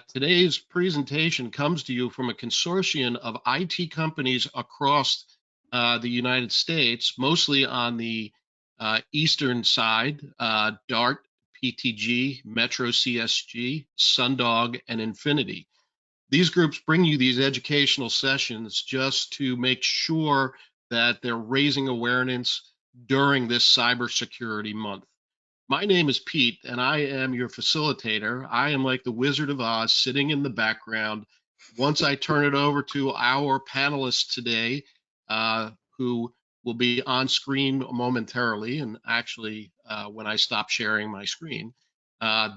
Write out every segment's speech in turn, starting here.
Today's presentation comes to you from a consortium of IT companies across the United States, mostly on the eastern side, DART, PTG, Metro CSG, Sundog, and Infinity. These groups bring you these educational sessions just to make sure that they're raising awareness during this Cybersecurity Month. My name is Pete, and I am your facilitator. I am like the Wizard of Oz, sitting in the background. Once I turn it over to our panelists today, who will be on screen momentarily, and actually, when I stop sharing my screen,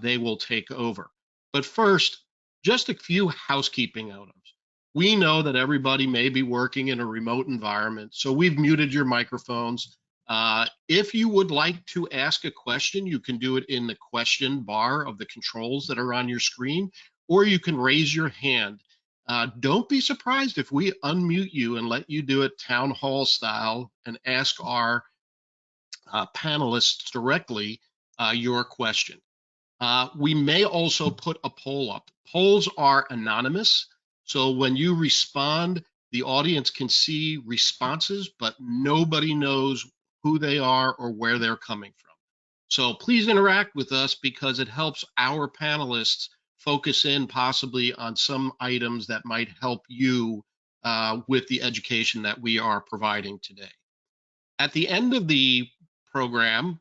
they will take over. But first, just a few housekeeping items. We know that everybody may be working in a remote environment, so we've muted your microphones. If you would like to ask a question, you can do it in the question bar of the controls that are on your screen, or you can raise your hand. Don't be surprised if we unmute you and let you do it town hall style and ask our panelists directly your question. We may also put a poll up. Polls are anonymous, so when you respond, the audience can see responses, but nobody knows who they are or where they're coming from. So please interact with us because it helps our panelists focus in possibly on some items that might help you with the education that we are providing today. At the end of the program,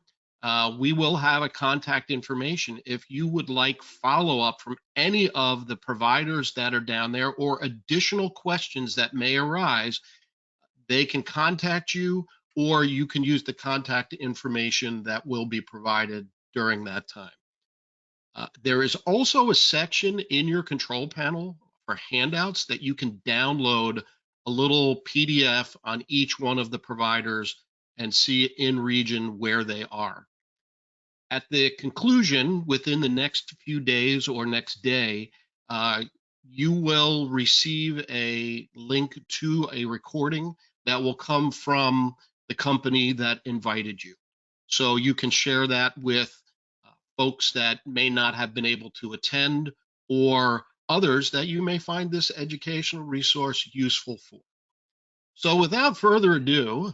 we will have a contact information. If you would like follow-up from any of the providers that are down there or additional questions that may arise, they can contact you, or you can use the contact information that will be provided during that time. There is also a section in your control panel for handouts that you can download a little PDF on each one of the providers and see in region where they are. At the conclusion, within the next few days or next day, you will receive a link to a recording that will come from the company that invited you. So you can share that with folks that may not have been able to attend or others that you may find this educational resource useful for. So without further ado,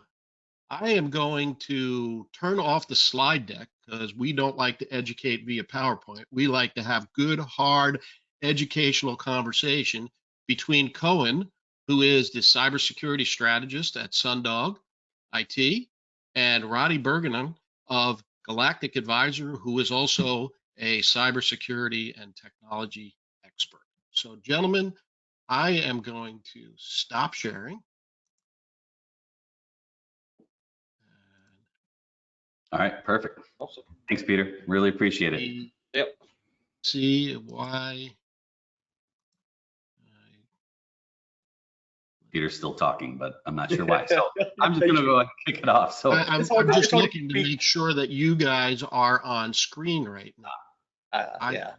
I am going to turn off the slide deck because we don't like to educate via PowerPoint. We like to have good, hard educational conversation between Cohen, who is the cybersecurity strategist at SundogIT, and Roddy Bergeron of Galactic Advisor, who is also a cybersecurity and technology expert. So, gentlemen, I am going to stop sharing. All right, perfect. Awesome. Thanks, Peter. Really appreciate it. Yep. See why. Peter's still talking, but I'm not sure why. So I'm just going to go ahead and kick it off. So I'm just looking to make sure that you guys are on screen right now. Yeah.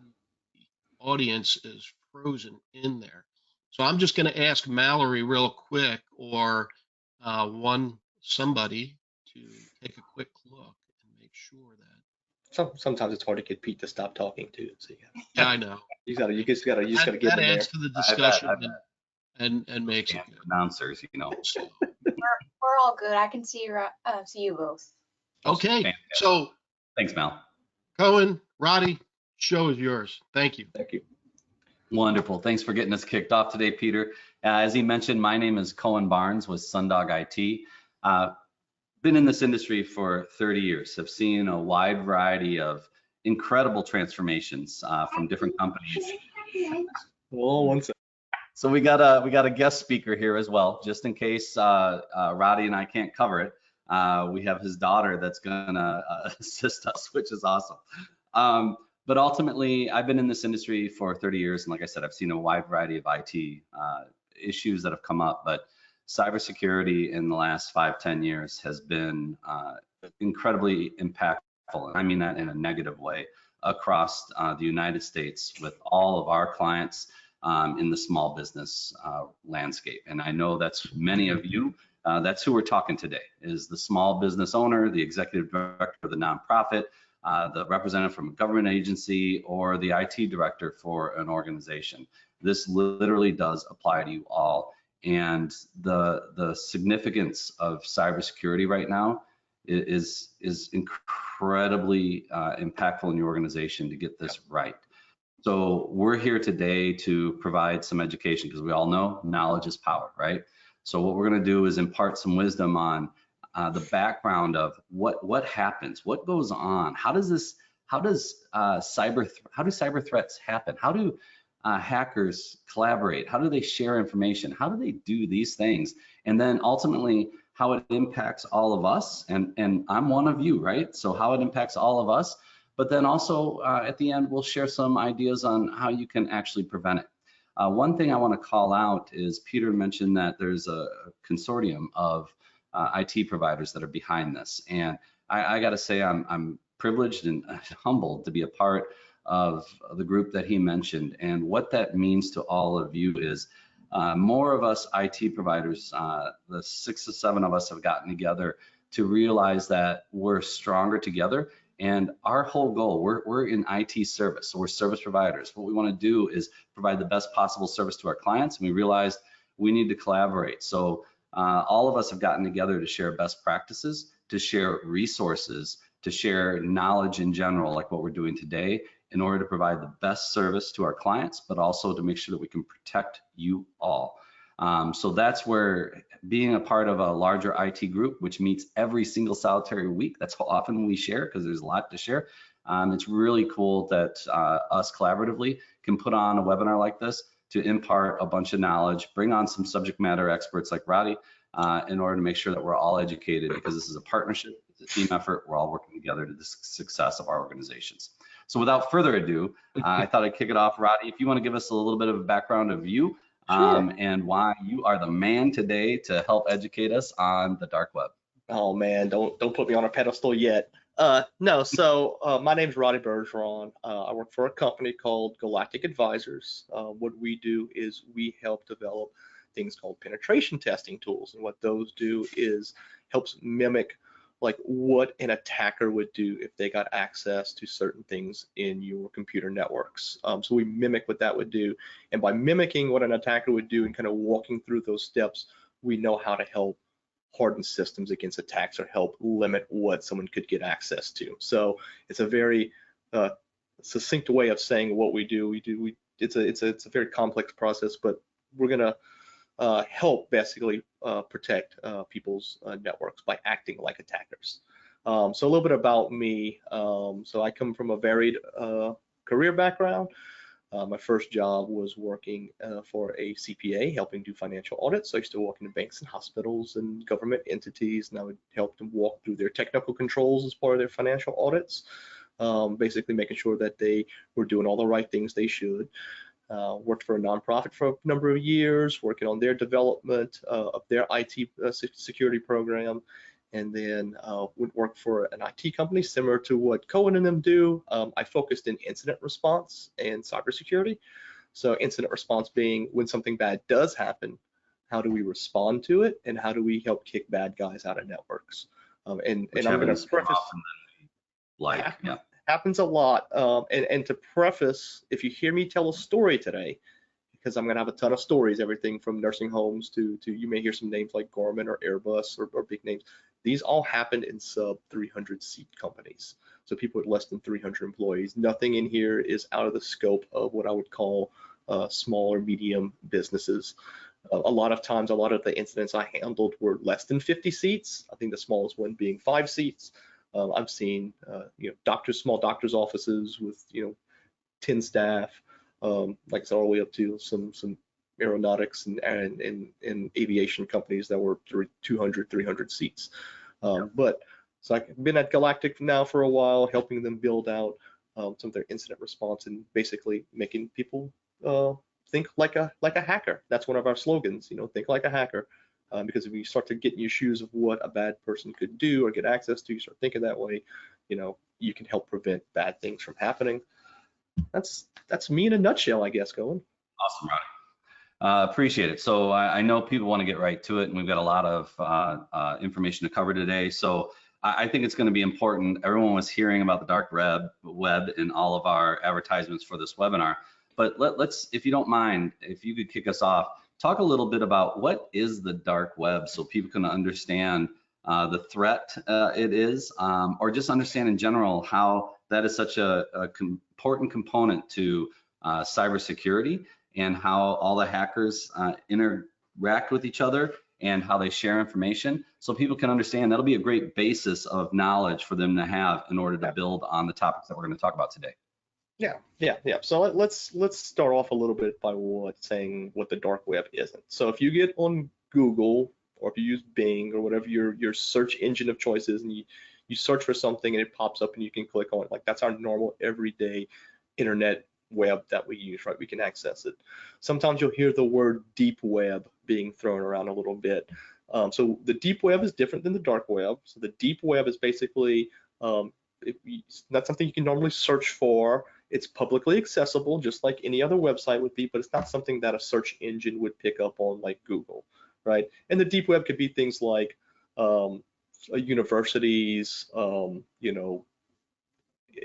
The audience is frozen in there. So I'm just going to ask Mallory real quick or somebody to take a quick look and make sure that. Sometimes it's hard to get Pete to stop talking too. So yeah, I know. You just gotta get in there. That adds to the discussion and makes it good. Announcers, you know. So. We're all good. I can see you both. Okay. Fantastic. So thanks, Mal. Cohen, Roddy, show is yours. Thank you. Thank you. Wonderful. Thanks for getting us kicked off today, Peter. As he mentioned, my name is Cohen Barnes with SundogIT. Been in this industry for 30 years. I've seen a wide variety of incredible transformations from different companies. Well, one second. So we got a guest speaker here as well, just in case Roddy and I can't cover it. We have his daughter that's gonna assist us, which is awesome. But ultimately, I've been in this industry for 30 years, and like I said, I've seen a wide variety of IT issues that have come up. But cybersecurity in the last 5-10 years has been incredibly impactful, and I mean that in a negative way, across the United States with all of our clients in the small business landscape. And I know that's many of you, that's who we're talking today, is the small business owner, the executive director of the nonprofit, the representative from a government agency, or the IT director for an organization. This literally does apply to you all. And the significance of cybersecurity right now is incredibly impactful in your organization to get this right. So we're here today to provide some education, because we all know knowledge is power, right? So what we're going to do is impart some wisdom on the background of what happens, what goes on, how do cyber threats happen, how do hackers collaborate, how do they share information, how do they do these things, and then ultimately how it impacts all of us. And I'm one of you, right? So how it impacts all of us. But then also at the end, we'll share some ideas on how you can actually prevent it. One thing I want to call out is Peter mentioned that there's a consortium of IT providers that are behind this. And I got to say, I'm privileged and humbled to be a part of the group that he mentioned. And what that means to all of you is more of us IT providers, the 6 or 7 of us have gotten together to realize that we're stronger together. And our whole goal, we're in IT service, so we're service providers. What we want to do is provide the best possible service to our clients, and we realized we need to collaborate. So all of us have gotten together to share best practices, to share resources, to share knowledge in general, like what we're doing today, in order to provide the best service to our clients, but also to make sure that we can protect you all. So that's where being a part of a larger IT group, which meets every single solitary week, that's how often we share, because there's a lot to share. It's really cool that us collaboratively can put on a webinar like this to impart a bunch of knowledge, bring on some subject matter experts like Roddy, in order to make sure that we're all educated, because this is a partnership, it's a team effort, we're all working together to the success of our organizations. So without further ado, I thought I'd kick it off. Roddy, if you want to give us a little bit of a background of you, Sure. and why you are the man today to help educate us on the dark web. Oh man, don't put me on a pedestal yet. No, so my name's Roddy Bergeron. I work for a company called Galactic Advisors. What we do is we help develop things called penetration testing tools, and what those do is helps mimic like what an attacker would do if they got access to certain things in your computer networks. So we mimic what that would do, and by mimicking what an attacker would do and kind of walking through those steps, we know how to help harden systems against attacks or help limit what someone could get access to. So it's a very succinct way of saying what we do. It's a very complex process, but we're gonna help basically protect people's networks by acting like attackers. So a little bit about me. So I come from a varied career background. My first job was working for a CPA, helping do financial audits. So I used to walk into banks and hospitals and government entities, and I would help them walk through their technical controls as part of their financial audits, basically making sure that they were doing all the right things they should. Worked for a nonprofit for a number of years, working on their development of their IT security program, and then would work for an IT company similar to what Cohen and them do. I focused in incident response and cybersecurity. So incident response being when something bad does happen, how do we respond to it, and how do we help kick bad guys out of networks? And I'm going to preface. Happens a lot, and to preface, if you hear me tell a story today, because I'm going to have a ton of stories, everything from nursing homes to you may hear some names like Garmin or Airbus or big names. These all happened in sub 300 seat companies, so people with less than 300 employees. Nothing in here is out of the scope of what I would call small or medium businesses. A lot of times, a lot of the incidents I handled were less than 50 seats. I think the smallest one being 5 seats. I've seen small doctors' offices with 10 staff, like I said, all the way up to some aeronautics and aviation companies that were 200, 300 seats. But so I've been at Galactic now for a while, helping them build out some of their incident response and basically making people think like a hacker. That's one of our slogans, think like a hacker. Because if you start to get in your shoes of what a bad person could do or get access to, you start thinking that way, you can help prevent bad things from happening. That's me in a nutshell, I guess, Cohen. Awesome, Roddy. Appreciate it. So I know people want to get right to it, and we've got a lot of information to cover today. So I think it's going to be important. Everyone was hearing about the dark web in all of our advertisements for this webinar. But let's, if you don't mind, if you could kick us off, talk a little bit about what is the dark web so people can understand the threat it is, or just understand in general how that is such a important component to cybersecurity, and how all the hackers interact with each other and how they share information, so people can understand. That'll be a great basis of knowledge for them to have in order to build on the topics that we're going to talk about today. Yeah. So let's start off a little bit by saying what the dark web isn't. So if you get on Google, or if you use Bing, or whatever your search engine of choice is, and you search for something and it pops up and you can click on it, like that's our normal everyday internet web that we use, right? We can access it. Sometimes you'll hear the word deep web being thrown around a little bit. So the deep web is different than the dark web. So the deep web is basically it's not something you can normally search for. It's publicly accessible, just like any other website would be, but it's not something that a search engine would pick up on, like Google, right? And the deep web could be things like universities, you know,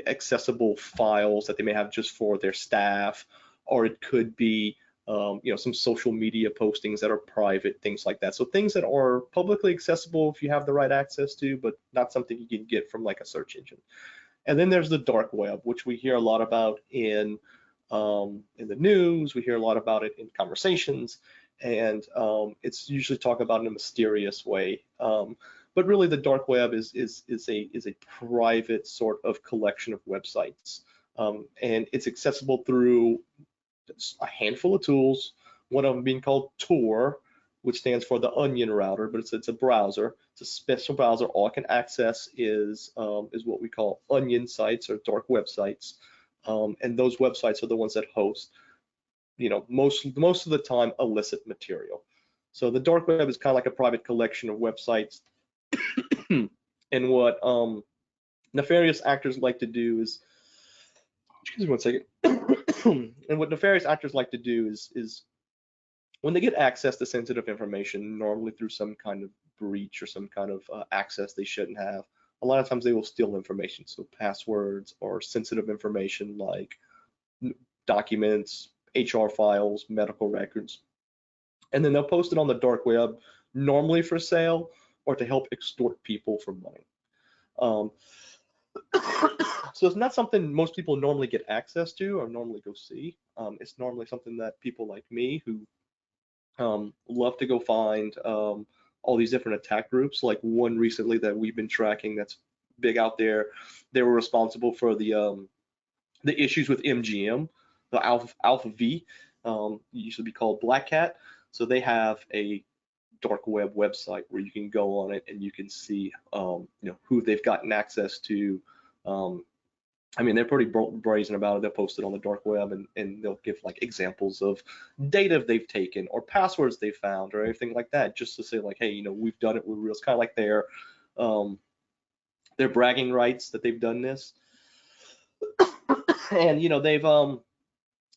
accessible files that they may have just for their staff, or it could be you know, some social media postings that are private, things like that. So things that are publicly accessible if you have the right access to, but not something you can get from like a search engine. And then there's the dark web, which we hear a lot about in the news. We hear a lot about it in conversations, and it's usually talked about in a mysterious way. But really, the dark web is a private sort of collection of websites, and it's accessible through a handful of tools. One of them being called Tor, which stands for the Onion Router, but it's a browser. It's a special browser. All it can access is what we call onion sites or dark websites, and those websites are the ones that host, you know, most of the time illicit material. So the dark web is kind of like a private collection of websites. And what nefarious actors like to do is, excuse me one second. And what nefarious actors like to do is when they get access to sensitive information, normally through some kind of breach or some kind of access they shouldn't have, a lot of times they will steal information. So passwords or sensitive information like documents, HR files, medical records, and then they'll post it on the dark web, normally for sale or to help extort people for money. So it's not something most people normally get access to or normally go see. It's normally something that people like me who love to go find all these different attack groups, like one recently that we've been tracking that's big out there. They were responsible for the issues with MGM, the Alpha V, used to be called Black Cat. So they have a dark web website where you can go on it and you can see you know, who they've gotten access to. I mean, they're pretty brazen about it. They'll post it on the dark web, and they'll give like examples of data they've taken or passwords they found or anything like that, just to say like, hey, you know, we've done it. We're real. It's kind of like their bragging rights that they've done this. And you know, they've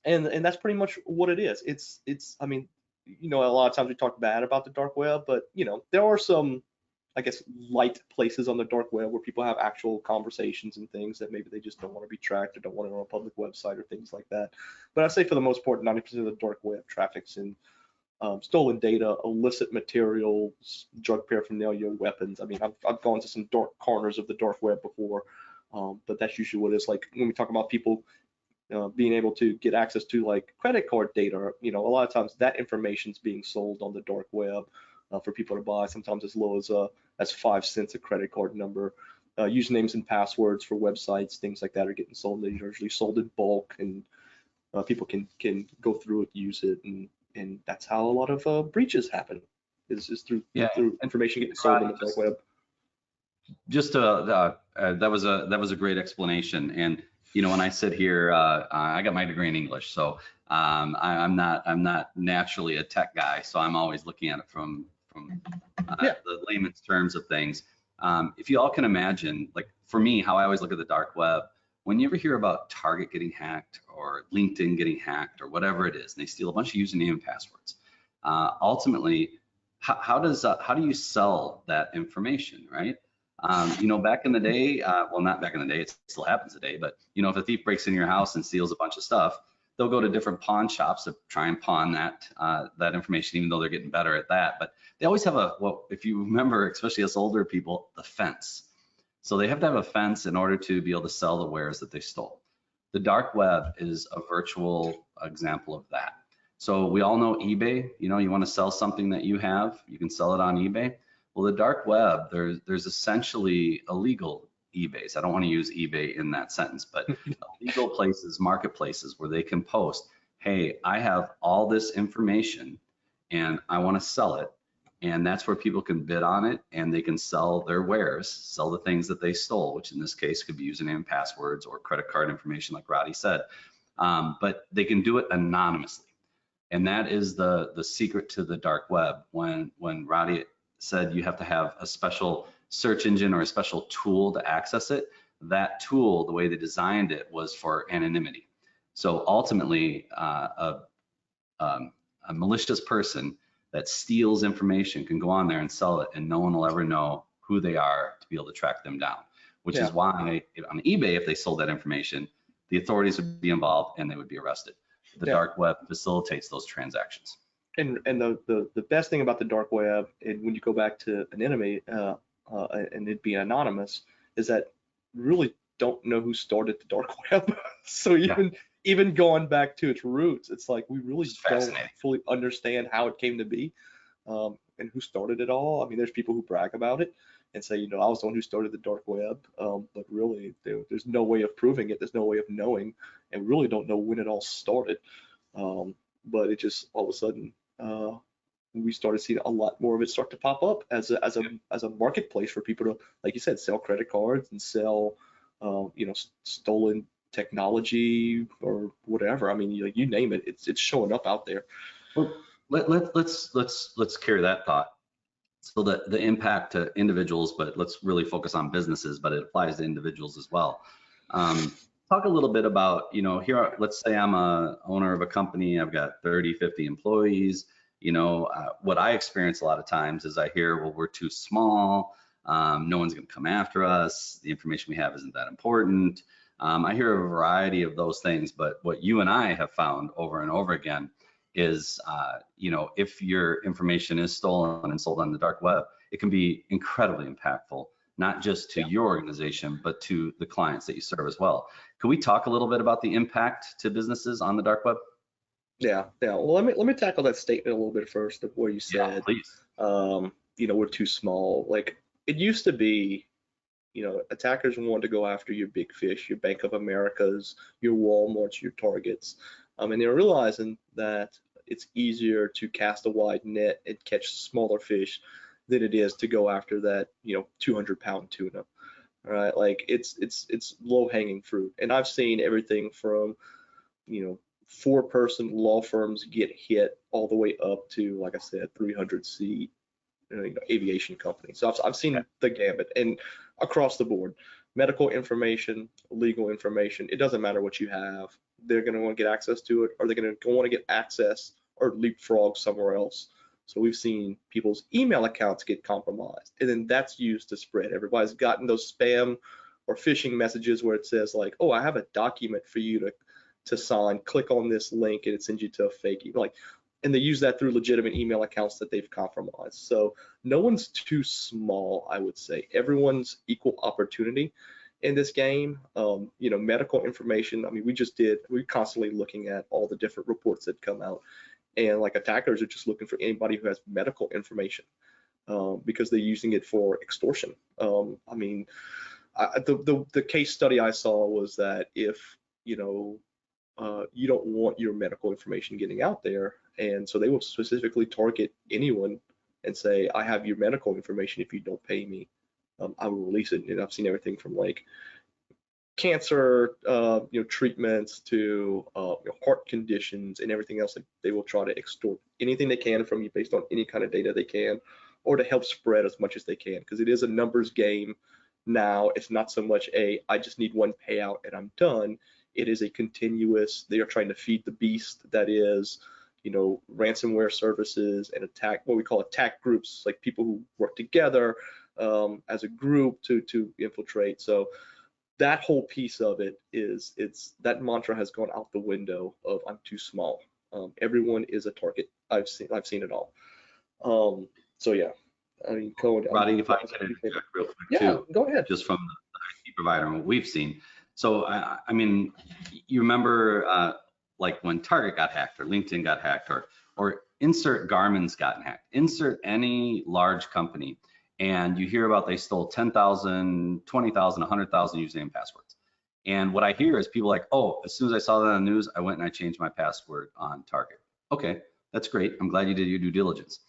and that's pretty much what it is. It's I mean, you know, a lot of times we talk bad about the dark web, but you know, there are some, I guess, light places on the dark web where people have actual conversations and things that maybe they just don't want to be tracked or don't want it on a public website or things like that. But I'd say for the most part, 90% of the dark web traffic's in stolen data, illicit materials, drug paraphernalia, weapons. I mean, I've gone to some dark corners of the dark web before, but that's usually what it's like when we talk about people being able to get access to like credit card data. You know, a lot of times that information is being sold on the dark web for people to buy, sometimes as low as 5 cents a credit card number. Usernames and passwords for websites, things like that are getting sold. They're usually sold in bulk, and people can go through it, use it, and that's how a lot of breaches happen. Is through information getting sold on the dark web. Just that was a great explanation. And you know, when I sit here, I got my degree in English, so I'm not naturally a tech guy, so I'm always looking at it from the layman's terms of things. If you all can imagine, like for me, how I always look at the dark web, when you ever hear about Target getting hacked or LinkedIn getting hacked or whatever it is, and they steal a bunch of username and passwords, ultimately, how do you sell that information, right? Back in the day, well, not back in the day, it still happens today, but if a thief breaks into your house and steals a bunch of stuff, they'll go to different pawn shops to try and pawn that information, even though they're getting better at that. But they always have if you remember, especially us older people, the fence. So they have to have a fence in order to be able to sell the wares that they stole. The dark web is a virtual example of that. So we all know eBay. You want to sell something that you have, you can sell it on eBay. Well, the dark web, there's essentially illegal eBays. I don't want to use eBay in that sentence, but illegal places, marketplaces where they can post, hey, I have all this information and I want to sell it. And that's where people can bid on it and they can sell their wares, sell the things that they stole, which in this case could be username, passwords, or credit card information like Roddy said. But they can do it anonymously. And that is the secret to the dark web. When Roddy said you have to have a special search engine or a special tool to access it, that tool, the way they designed it, was for anonymity. So ultimately, a malicious person that steals information can go on there and sell it, and no one will ever know who they are to be able to track them down, which is why on eBay, if they sold that information, the authorities would be involved and they would be arrested. The dark web facilitates those transactions. And the best thing about the dark web, and when you go back to an enemy and it'd be anonymous, is that you really don't know who started the dark web. So even going back to its roots, it's like we really don't fully understand how it came to be and who started it all. I mean, there's people who brag about it and say, I was the one who started the dark web, but really there's no way of proving it. There's no way of knowing, and we really don't know when it all started. But it just all of a sudden we started seeing a lot more of it start to pop up as a marketplace for people to, like you said, sell credit cards and sell stolen technology or whatever. I mean, you name it, it's showing up out there. Well, let's carry that thought. So the impact to individuals, but let's really focus on businesses, but it applies to individuals as well. Talk a little bit about, here, let's say I'm a owner of a company, I've got 30, 50 employees. What I experience a lot of times is I hear, well, we're too small, no one's gonna come after us, the information we have isn't that important. I hear a variety of those things, but what you and I have found over and over again is, if your information is stolen and sold on the dark web, it can be incredibly impactful, not just to your organization, but to the clients that you serve as well. Can we talk a little bit about the impact to businesses on the dark web? Yeah. Well, let me tackle that statement a little bit first of where you said, we're too small. Like, it used to be, attackers wanted to go after your big fish, your Bank of Americas, your Walmarts, your Targets. And they're realizing that it's easier to cast a wide net and catch smaller fish than it is to go after that, 200-pound tuna. All right, like it's low-hanging fruit. And I've seen everything from, 4-person law firms get hit all the way up to, like I said, 300-seat aviation companies. So I've seen the gamut, and across the board, medical information, legal information, it doesn't matter what you have. They're going to want to get access to it, or they're going to want to get access or leapfrog somewhere else. So we've seen people's email accounts get compromised, and then that's used to spread. Everybody's gotten those spam or phishing messages where it says like, oh, I have a document for you to sign, click on this link, and it sends you to a fake email. And they use that through legitimate email accounts that they've compromised. So no one's too small, I would say. Everyone's equal opportunity in this game. Medical information, I mean, we're constantly looking at all the different reports that come out. And like, attackers are just looking for anybody who has medical information because they're using it for extortion. The case study I saw was that if, you don't want your medical information getting out there, and so they will specifically target anyone and say, I have your medical information. If you don't pay me, I will release it. And I've seen everything from like cancer, treatments to heart conditions and everything else. That they will try to extort anything they can from you based on any kind of data they can, or to help spread as much as they can, because it is a numbers game now. It's not so much I just need one payout and I'm done. It is a continuous, they are trying to feed the beast that is, ransomware services and what we call attack groups, like people who work together, as a group to infiltrate. So that whole piece of it is, that mantra has gone out the window of I'm too small. Everyone is a target. I've seen it all. So yeah, I mean, Cohen. Roddy, if I can interject real quick yeah, too, go ahead. just from the IT provider and what we've seen. So I mean, you remember like when Target got hacked or LinkedIn got hacked or insert Garmin's gotten hacked, insert any large company, and you hear about they stole 10,000, 20,000, 100,000 username and passwords. And what I hear is people like, oh, as soon as I saw that on the news, I went and I changed my password on Target. Okay, that's great. I'm glad you did your due diligence.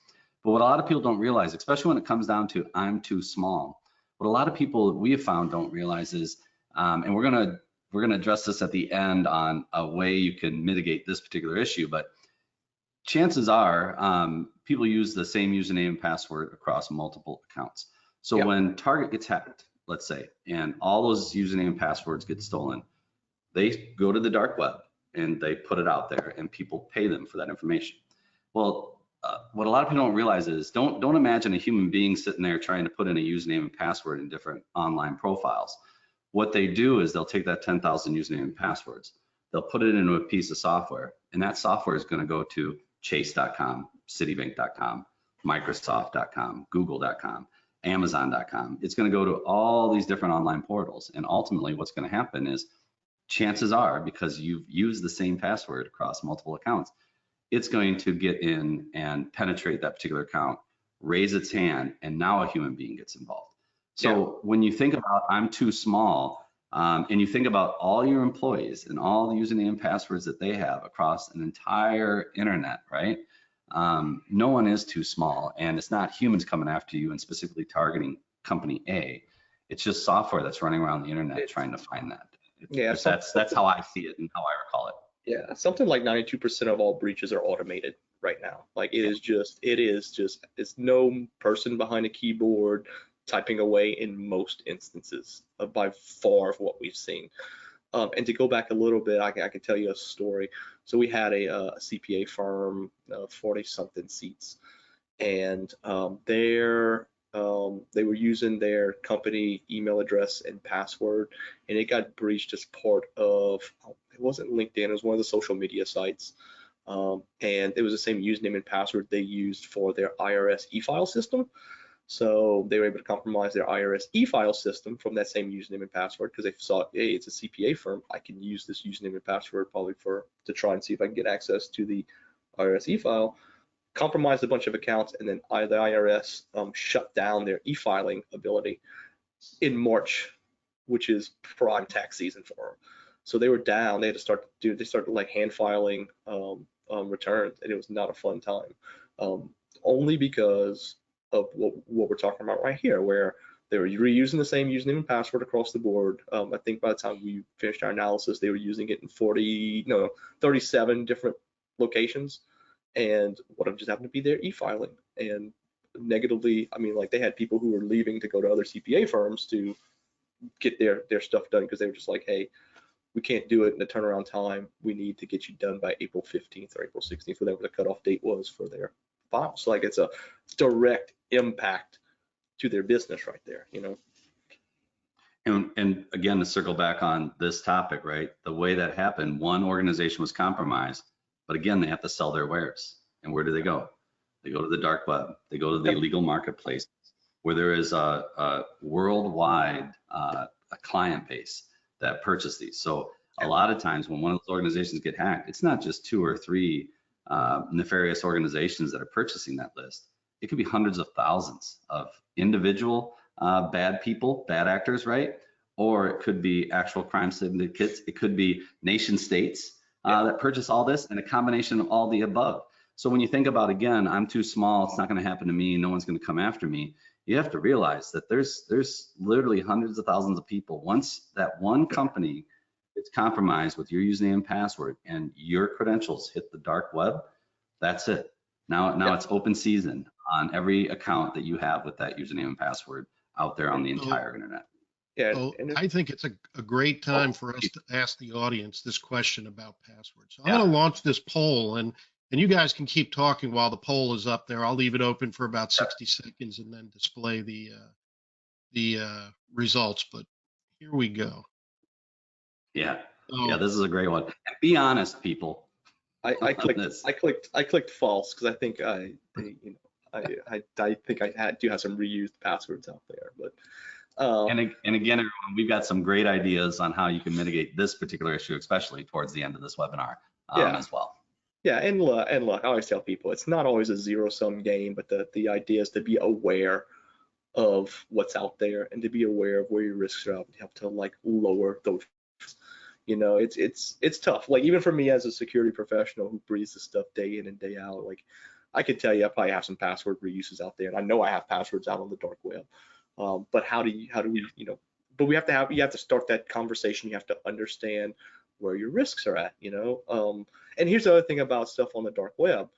But what a lot of people don't realize, especially when it comes down to I'm too small, what a lot of people we have found don't realize is, and we're gonna address this at the end on a way you can mitigate this particular issue, but chances are people use the same username and password across multiple accounts. So Yep. when Target gets hacked, let's say, and all those username and passwords get stolen, they go to the dark web and they put it out there and people pay them for that information. Well, what a lot of people don't realize is don't imagine a human being sitting there trying to put in a username and password in different online profiles. What they do is they'll take that 10,000 username and passwords, they'll put it into a piece of software, and that software is going to go to chase.com, citibank.com, microsoft.com, google.com, amazon.com. It's going to go to all these different online portals. And ultimately what's going to happen is chances are, because you've used the same password across multiple accounts, it's going to get in and penetrate that particular account, raise its hand, and now a human being gets involved. So when you think about I'm too small, and you think about all your employees and all the username and passwords that they have across an entire internet, right? No one is too small, and it's not humans coming after you and specifically targeting company A. It's just software that's running around the internet trying to find that. That's how I see it and how I recall it. Yeah, something like 92% of all breaches are automated right now. Like it's no person behind a keyboard typing away in most instances by far of what we've seen. And to go back a little bit, I can tell you a story. So we had a CPA firm, 40 something seats, and they were using their company email address and password, and it got breached as part of, it wasn't LinkedIn, it was one of the social media sites. And it was the same username and password they used for their IRS e-file system. So they were able to compromise their IRS e-file system from that same username and password because they thought, hey, it's a CPA firm. I can use this username and password probably to try and see if I can get access to the IRS e-file. Compromised a bunch of accounts, and then the IRS shut down their e-filing ability in March, which is prime tax season for them. So they were down. They had to start like hand filing returns, and it was not a fun time. Only because of what we're talking about right here, where they were reusing the same username and password across the board. I think by the time we finished our analysis, they were using it in 37 different locations. And one of them just happened to be their e-filing. And negatively, I mean, like they had people who were leaving to go to other CPA firms to get their stuff done because they were just like, hey, we can't do it in the turnaround time. We need to get you done by April 15th or April 16th, whatever the cutoff date was for their file. So like it's a direct impact to their business right there, you know. And again, to circle back on this topic, right? The way that happened, one organization was compromised, but again, they have to sell their wares. And where do they go? They go to the dark web. They go to the illegal marketplace where there is a worldwide a client base that purchase these. So a lot of times when one of those organizations get hacked, it's not just 2 or 3 nefarious organizations that are purchasing that list. It could be hundreds of thousands of individual bad people, bad actors, right? Or it could be actual crime syndicates. It could be nation states that purchase all this, and a combination of all the above. So when you think about, again, I'm too small, it's not going to happen to me, no one's going to come after me, you have to realize that there's literally hundreds of thousands of people. Once that one company is compromised with your username and password and your credentials hit the dark web, that's it. Now it's open season on every account that you have with that username and password out there on the entire internet. Yeah, So I think it's a great time for us to ask the audience this question about passwords. So I'm going to launch this poll, and you guys can keep talking while the poll is up there. I'll leave it open for about 60 seconds and then display the results, but here we go. Yeah, So, yeah, this is a great one. And be honest, people. I on clicked this. I clicked false because I think I think I do have some reused passwords out there, but And again, everyone, we've got some great ideas on how you can mitigate this particular issue, especially towards the end of this webinar Yeah. as well. yeah, and look, I always tell people it's not always a zero-sum game, but the idea is to be aware of what's out there and to be aware of where your risks are out. You have to like lower those. You know, it's tough. Like even for me as a security professional who breathes this stuff day in and day out, like I could tell you I probably have some password reuses out there, and I know I have passwords out on the dark web. But how do we, you know? But you have to start that conversation. You have to understand where your risks are at. You know, and here's the other thing about stuff on the dark web.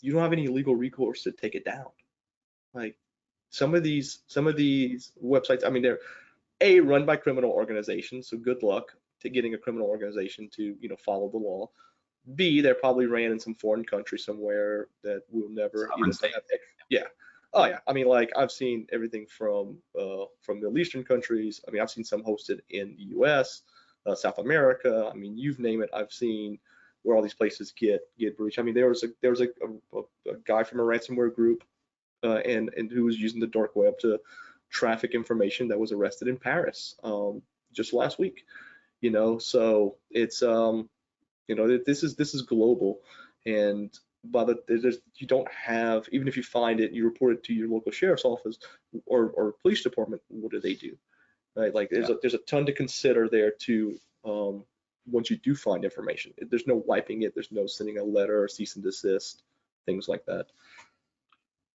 You don't have any legal recourse to take it down. Like some of these websites, I mean, they're run by criminal organizations, so good luck to getting a criminal organization to follow the law. B, they're probably ran in some foreign country somewhere that will never yeah. Oh yeah, I mean, like I've seen everything from Middle Eastern countries. I mean, I've seen some hosted in the US, South America. I mean, you've name it, I've seen where all these places get breached. I mean, there was a guy from a ransomware group and who was using the dark web to traffic information that was arrested in Paris just last week. You know, so it's this is global, and you don't have, even if you find it, you report it to your local sheriff's office or police department. What do they do? Right? Like there's a ton to consider there too. Once you do find information, there's no wiping it. There's no sending a letter or cease and desist, things like that.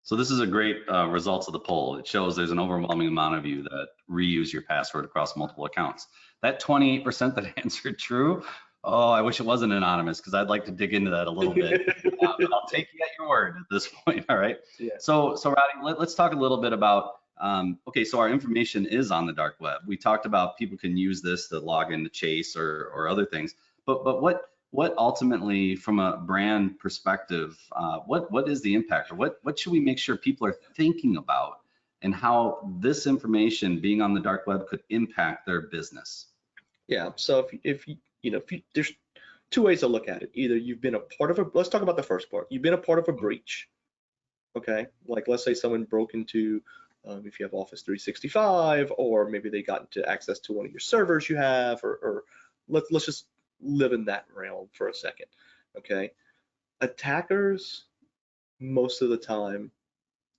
So this is a great results of the poll. It shows there's an overwhelming amount of you that reuse your password across multiple accounts. That 28% that answered true, oh, I wish it wasn't anonymous because I'd like to dig into that a little bit. But I'll take you at your word at this point. All right. Yeah. So Roddy, let's talk a little bit about. Okay, so our information is on the dark web. We talked about people can use this to log into Chase or other things. But what ultimately, from a brand perspective, what is the impact, or what should we make sure people are thinking about, and how this information being on the dark web could impact their business? Yeah. So if there's two ways to look at it. Either you've been a part of let's talk about the first part. You've been a part of a breach. Okay. Like let's say someone broke into, if you have Office 365, or maybe they got into access to one of your servers you have, or let's just live in that realm for a second. Okay. Attackers most of the time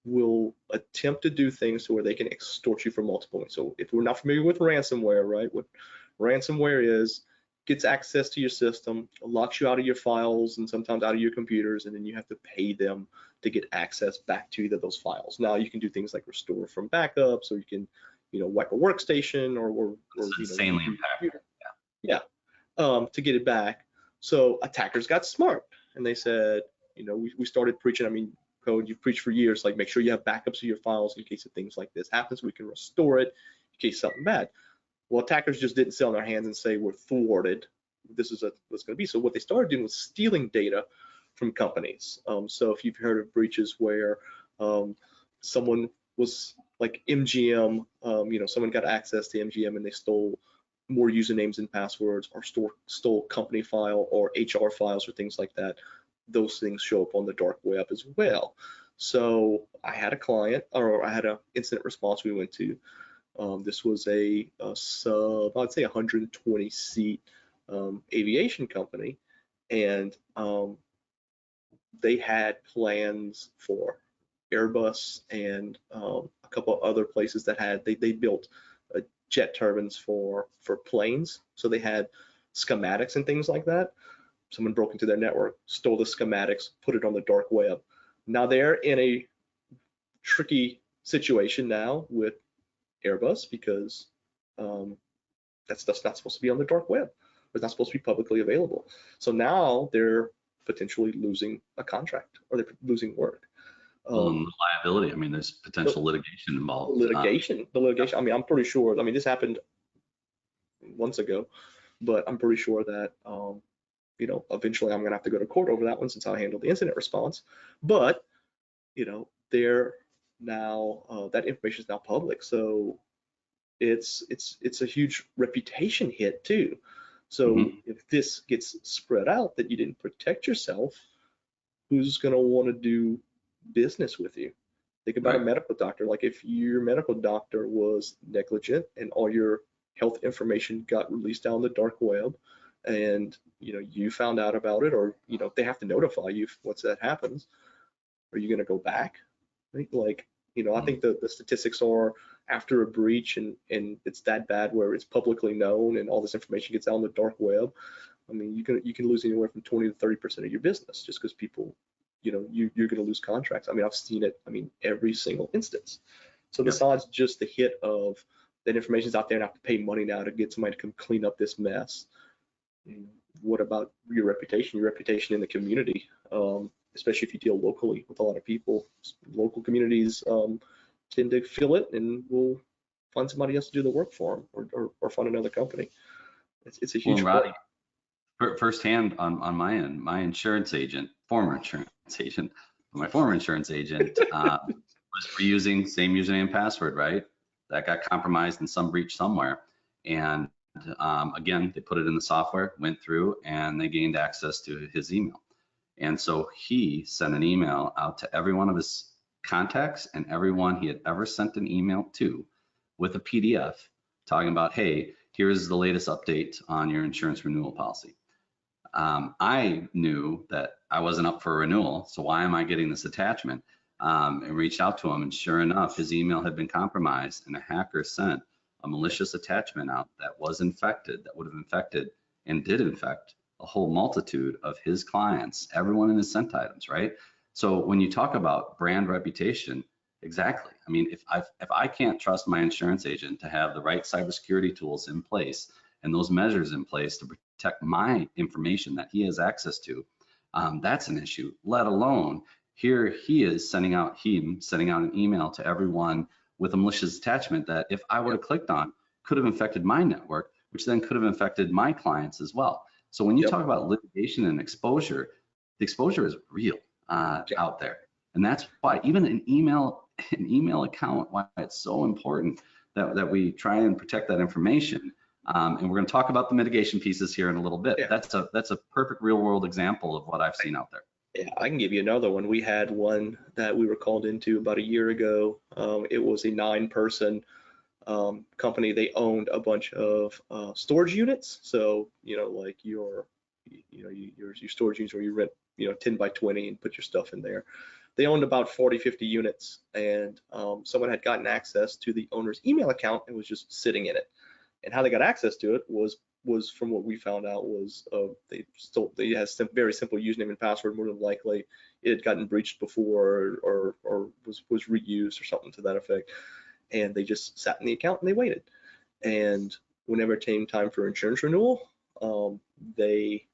will attempt to do things to where they can extort you for multiple ways. So if we're not familiar with ransomware, right? What ransomware is, gets access to your system, locks you out of your files and sometimes out of your computers, and then you have to pay them to get access back to either those files. Now you can do things like restore from backups, or you can, wipe a workstation, or insanely impactful. Yeah. To get it back. So attackers got smart and they said, we started preaching. I mean, Cohen, you've preached for years, like make sure you have backups of your files in case of things like this happens. We can restore it in case something bad. Well, attackers just didn't sit on their hands and say we're thwarted. This is what's going to be. So what they started doing was stealing data from companies. So if you've heard of breaches where someone was like MGM, someone got access to MGM and they stole more usernames and passwords, or stole company file or HR files or things like that. Those things show up on the dark web as well. So I had a client, or I had an incident response we went to. This was a sub, I'd say 120 seat aviation company, and they had plans for Airbus and a couple of other places that they built jet turbines for planes. So they had schematics and things like that. Someone broke into their network, stole the schematics, put it on the dark web. Now they're in a tricky situation now with Airbus because that stuff's not supposed to be on the dark web. It's not supposed to be publicly available. So now they're potentially losing a contract, or they're losing work. Liability. I mean, there's potential litigation involved. The litigation. I mean, I'm pretty sure. I mean, this happened months ago, but I'm pretty sure that eventually I'm going to have to go to court over that one since I handled the incident response. But they're now that information is now public. So it's a huge reputation hit too. So if this gets spread out that you didn't protect yourself, who's going to want to do business with you? Think about a medical doctor. Like if your medical doctor was negligent and all your health information got released down the dark web, and you found out about it, or they have to notify you once that happens, are you going to go back? Right? Like I think the statistics are, after a breach and it's that bad where it's publicly known and all this information gets out on the dark web, I mean you can lose anywhere from 20 to 30% of your business just because people, you're going to lose contracts. I mean, I've seen it, every single instance. So besides just the hit of that information's out there and I have to pay money now to get somebody to come clean up this mess, what about your reputation in the community? Especially if you deal locally with a lot of people. Local communities tend to fill it and will find somebody else to do the work for them, or find another company. It's a huge Roddy, firsthand on my end, my former insurance agent was reusing same username and password, right? That got compromised in some breach somewhere. And again, they put it in the software, went through, and they gained access to his email. And so he sent an email out to every one of his contacts and everyone he had ever sent an email to with a PDF talking about, hey, here's the latest update on your insurance renewal policy. I knew that I wasn't up for a renewal, so why am I getting this attachment? And reached out to him, and sure enough, his email had been compromised, and a hacker sent a malicious attachment out that was infected, that would have infected and did infect a whole multitude of his clients, everyone in his sent items, right? So when you talk about brand reputation, exactly. I mean, if I can't trust my insurance agent to have the right cybersecurity tools in place and those measures in place to protect my information that he has access to, that's an issue. Let alone here he is sending out an email to everyone with a malicious attachment that if I would have clicked on, could have infected my network, which then could have infected my clients as well. So when you talk about litigation and exposure, the exposure is real out there. And that's why even an email account, why it's so important that we try and protect that information. And we're going to talk about the mitigation pieces here in a little bit. Yeah. That's a perfect real world example of what I've seen out there. Yeah, I can give you another one. We had one that we were called into about a year ago. It was a 9-person company. They owned a bunch of storage units. So like your storage units where you rent 10 by 20 and put your stuff in there. They owned about 40-50 units, and someone had gotten access to the owner's email account and was just sitting in it. And how they got access to it was from what we found out was they had some very simple username and password. More than likely it had gotten breached before or was reused or something to that effect. And they just sat in the account and they waited. And whenever it came time for insurance renewal, they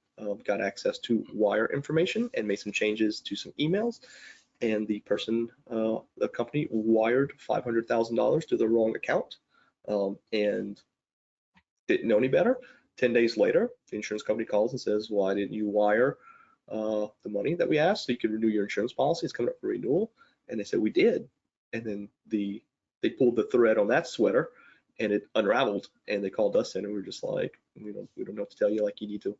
got access to wire information and made some changes to some emails. And the company wired $500,000 to the wrong account and didn't know any better. 10 days later, the insurance company calls and says, why didn't you wire the money that we asked so you could renew your insurance policy? It's coming up for renewal. And they said, we did. And then they pulled the thread on that sweater and it unraveled, and they called us in, and we were just like, we don't know what to tell you. Like, you need to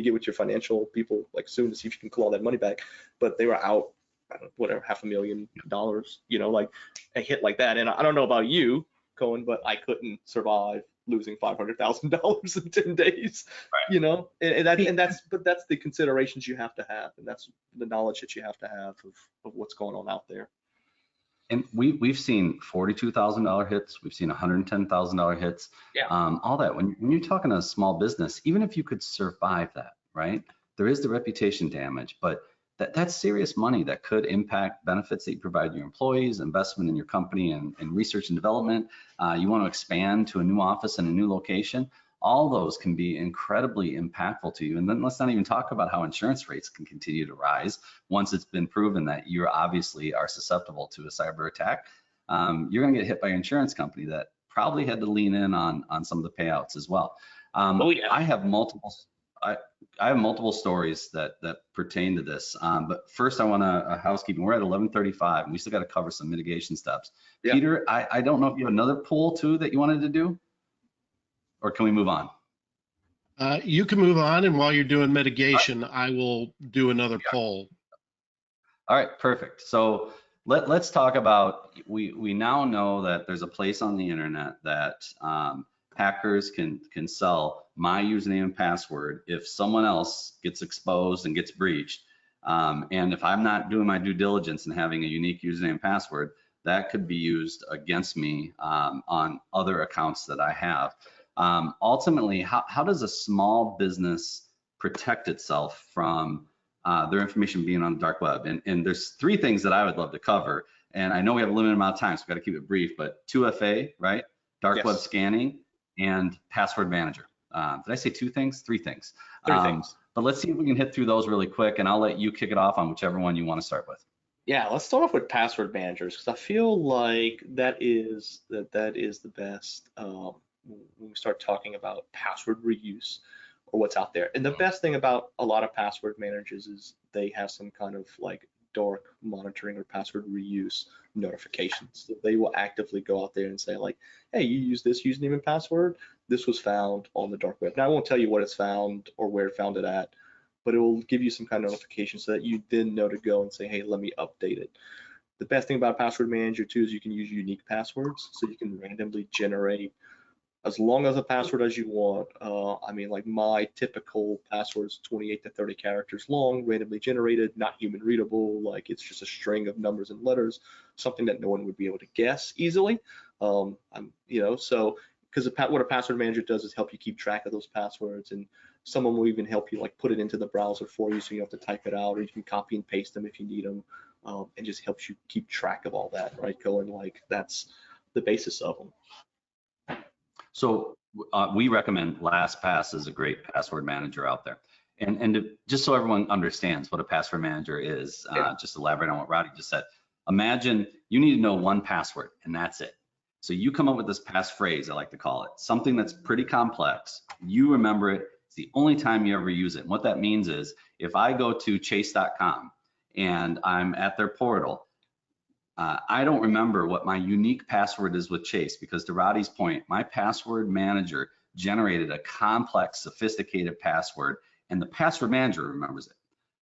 get with your financial people like soon to see if you can claw that money back. But they were out, I don't know, whatever, $500,000, like a hit like that. And I don't know about you, Cohen, but I couldn't survive losing $500,000 in 10 days, right. And that's the considerations you have to have, and that's the knowledge that you have to have of what's going on out there. And we've seen $42,000 hits, we've seen $110,000 hits, all that. When you're talking a small business, even if you could survive that, right? There is the reputation damage, but that's serious money that could impact benefits that you provide your employees, investment in your company, and research and development. You want to expand to a new office and a new location. All those can be incredibly impactful to you. And then let's not even talk about how insurance rates can continue to rise once it's been proven that you obviously are susceptible to a cyber attack. You're going to get hit by your insurance company that probably had to lean in on some of the payouts as well. I have multiple I have multiple stories that pertain to this, but first I want a housekeeping. We're at 11:35, and we still got to cover some mitigation steps. Yeah. Peter, I don't know if you have another poll too that you wanted to do, or can we move on? You can move on, and while you're doing mitigation, I will do another poll. All right, perfect. So let's talk about, we now know that there's a place on the internet that hackers can sell my username and password if someone else gets exposed and gets breached. And if I'm not doing my due diligence and having a unique username and password, that could be used against me on other accounts that I have. Ultimately, how does a small business protect itself from their information being on the dark web? And there's three things that I would love to cover. And I know we have a limited amount of time, so we've got to keep it brief, but 2FA, right? Dark web scanning and password manager. Did I say two things? Three things. Three things. But let's see if we can hit through those really quick, and I'll let you kick it off on whichever one you want to start with. Yeah, let's start off with password managers, because I feel like that is the best when we start talking about password reuse or what's out there. And the best thing about a lot of password managers is they have some kind of like dark monitoring or password reuse notifications. So they will actively go out there and say like, hey, you use this username and password, this was found on the dark web. Now I won't tell you what it's found or where it found it at, but it will give you some kind of notification so that you then know to go and say, hey, let me update it. The best thing about password manager too is you can use unique passwords, so you can randomly generate as long as a password as you want. I mean, like my typical password is 28 to 30 characters long, randomly generated, not human readable. Like it's just a string of numbers and letters, something that no one would be able to guess easily. So because what a password manager does is help you keep track of those passwords, and someone will even help you like put it into the browser for you, so you don't have to type it out, or you can copy and paste them if you need them, and just helps you keep track of all that, right, Cohen? Like that's the basis of them. So we recommend LastPass is a great password manager out there. And just so everyone understands what a password manager is, just elaborate on what Roddy just said. Imagine you need to know one password, and that's it. So you come up with this passphrase, I like to call it, something that's pretty complex. You remember it. It's the only time you ever use it. And what that means is if I go to chase.com and I'm at their portal, I don't remember what my unique password is with Chase, because to Roddy's point, my password manager generated a complex, sophisticated password, and the password manager remembers it.